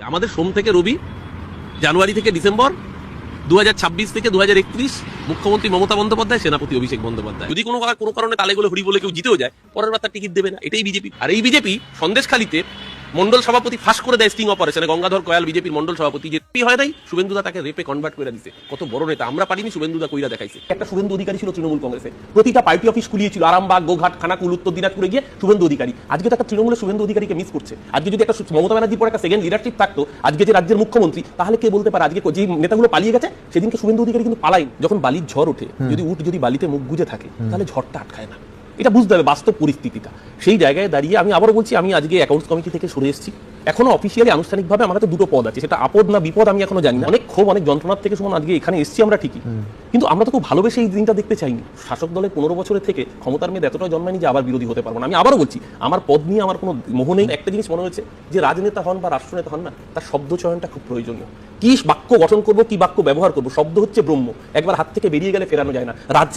আমাদের সোম থেকে রবি, জানুয়ারি থেকে ডিসেম্বর, 2026 থেকে 2031 মুখ্যমন্ত্রী মমতা বন্দ্যোপাধ্যায়, সেনাপতি অভিষেক বন্দ্যোপাধ্যায়। যদি কোনো কারণে তালে গোলে হরি বলে কেউ জিতেও যায়, পরের বার তার টিকিট দেবে না। এটাই বিজেপি। আর এই বিজেপি সন্দেশখালীতে মন্ডল সভাপতি ফাঁস করে দেয় স্টিং অপারেশনে। গঙ্গাধর কয়াল বিজেপির মন্ডল সভাপতি যে হয় নাই, শুভেন্দুদা তাকে রেপে কনভার্ট করে দিতে। কত বড় নেতা, আমরা পারিনি, শুভেন্দুদা কইরা দেখাইছে। একটা শুভেন্দু অধিকারী ছিল তৃণমূল কংগ্রেসে, প্রতিটা পার্টি অফিস খুলিয়েছিল, আরামবাগ, গোঘাট, খানাকুল, উত্তর দিনাজপুরে গিয়ে শুভেন্দু অধিকারী। আজকে তো একটা তৃণমূলের শুভেন্দু অধিকারীকে মিস করছে। আজকে যদি একটা মমতা ব্যানার্জির পর একটা সেকেন্ড লিডারশিপ থাকতো, আজকে যে রাজ্যের মুখ্যমন্ত্রী, তাহলে কে বলতে পারে আজকে যে নেতাগুলো পালিয়ে গেছে, সেদিনকে শুভেন্দু অধিকারী কিন্তু পালাইনি। যখন বালির ঝড় ওঠে, যদি উঠ যদি বালিতে মুখ গুজে থাকে, তাহলে ঝড়টা আটকায় না। এটা বুঝতে হবে বাস্তব পরিস্থিতিটা। সেই জায়গায় দাঁড়িয়ে আমি আবারও বলছি, আমি আজকে অ্যাকাউন্টস কমিটি থেকে সরে এসেছি। এখনো অফিসিয়ালি আনুষ্ঠানিকভাবে আমার হাতে দুটো পদ আছে, সেটা আপদ না বিপদ আমি এখনো জানি না। অনেক ক্ষোভ, অনেক যন্ত্রণার থেকে শুনুন আজকে এখানে এসেছি আমরা ঠিকই, কিন্তু আমরা তো খুব ভালোবেসে এই দিনটা দেখতে চাইনি। শাসক দলের 15 বছরের থেকে ক্ষমতার মেয়ে এতটা জন্মায়নি যে আবার বিরোধী হতে পারবো না। আমি আবারও বলছি, আমার পদ নিয়ে আমার কোনো মোহ নেই। একটা জিনিস মনে হয়েছে যে রাজনেতা হন বা রাষ্ট্রনেতা হন না, তার শব্দ চয়নটা খুব প্রয়োজনীয়। কি বাক্য গঠন করবো, কি বাক্য ব্যবহার করবো, শব্দ হচ্ছে ব্রহ্ম। একবার হাত থেকে বেরিয়ে গেলে ফেরানো যায় না।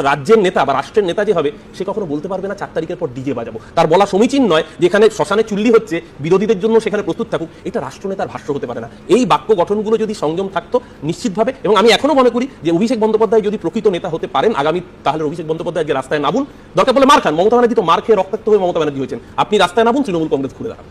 রাজ্যের নেতা বা রাষ্ট্রের নেতা যে হবে, সে কখনো বলতে পারবে না 4 তারিখের পর ডিজে বাজাবো। তার বলা সমীচীন নয় যেখানে শ্মশানে চুল্লি হচ্ছে, বিরোধীদের জন্য সেখানে প্রস্তুত থাকুক। এটা রাষ্ট্রনেতার ভাষ্য হতে পারে না। এই বাক্য গঠনগুলো যদি সংযম থাকতো নিশ্চিতভাবে, এবং আমি এখনো মনে করি যে অভিষেক বন্দ্যোপাধ্যায় যদি প্রকৃত নেতা হতে পারেন আগামী, তাহলে অভিষেক বন্দ্যোপাধ্যায় যে রাস্তায় নামুন, দরকার বলে মার খান। মমতা ব্যানার্জি তো মার খেয়ে রক্তাক্ত হয়ে মমতা ব্যানার্জি হয়েছেন। আপনি রাস্তায় নামুন, তৃণমূল কংগ্রেস ঘুরে দাঁড়ান।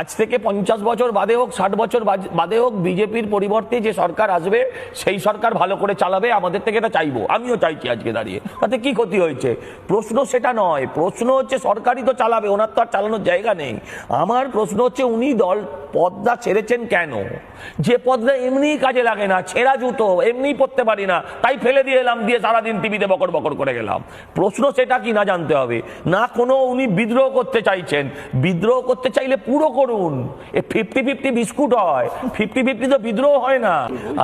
আজ থেকে 50 বছর বাদে হোক, 60 বছর বাদে হোক, বিজেপির পরিবর্তে যে সরকার আসবে, সেই সরকার ভালো করে চালাবে, আমাদের থেকে এটা চাইবো। আমিও চাইছি আজকে দাঁড়িয়ে। তাতে কি ক্ষতি হয়েছে? প্রশ্ন সেটা নয়। প্রশ্ন হচ্ছে সরকারই তো চালাবে, ওনার তো আর চালানোর জায়গা নেই। আমার প্রশ্ন হচ্ছে উনি পদটা ছেড়েছেন কেন? যে পদটা এমনি কাজে লাগে না, ছেঁড়া জুতো এমনি পরতে পারি না, তাই ফেলে দিয়ে এলাম, দিয়ে সারাদিন টিভিতে বকর বকর করে গেলাম। প্রশ্ন সেটা কি না জানতে হবে না। কোনো উনি বিদ্রোহ করতে চাইছেন, বিদ্রোহ করতে চাইলে পুরো করুন। 50-50 বিস্কুট হয়, 50-50 তো বিদ্রোহ হয় না।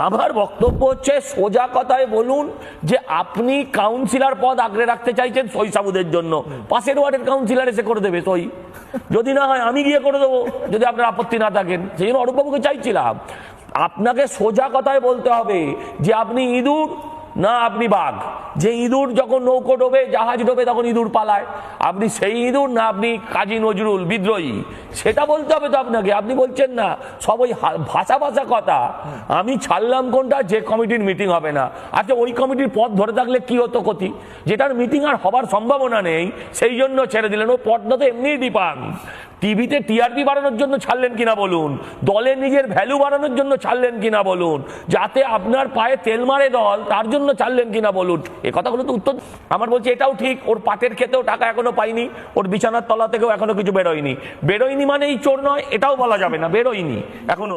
আমার বক্তব্য হচ্ছে সোজা কথায় বলুন যে আপনি কাউন্সিলর পদ আগলে রাখতে চাইছেন সই সাবুদের জন্য, পাশের ওয়ার্ডের কাউন্সিলর এসে করে দেবে সই। যদি না হয় আমি গিয়ে করে দেবো, যদি আপনার আপত্তি না থাকেন। সেই জন্য অরূপবাবুকে চাইছিলাম, আপনাকে সোজা কথায় বলতে হবে যে আপনি ইঁদুর না আপনি বাঘ। যে ইঁদুর যখন নৌকো ডোবে, জাহাজ ডোবে, তখন ইঁদুর পালায়। আপনি সেই ইঁদুর না আপনি কাজী নজরুল বিদ্রোহী, সেটা বলতে হবে তো আপনাকে। আপনি বলছেন না, সব ওই ভাষা ভাষা কথা। আমি ছাড়লাম কোনটা, যে কমিটির মিটিং হবে না। আচ্ছা, ওই কমিটির পদ ধরে থাকলে কি হতো ক্ষতি? যেটার মিটিং আর হবার সম্ভাবনা নেই, সেই জন্য ছেড়ে দিলেন। ও পদটা তো এমনিই ডিপান। টিভিতে টিআরপি বাড়ানোর জন্য ছাড়লেন কিনা বলুন, দলের নিজের ভ্যালু বাড়ানোর জন্য ছাড়লেন কিনা বলুন, যাতে আপনার পায়ে তেল মারে দল, তার জন্য ছাড়লেন কিনা বলুন। এ কথাগুলো তো উত্তর আমার বলছি। এটাও ঠিক, ওর পাটের খেতেও টাকা এখনো পাইনি, ওর বিছানার তলা থেকেও এখনো কিছু বেরোয়নি। বেরোয়নি মানে এই চোর নয়, এটাও বলা যাবে না, বেরোয়নি এখনো।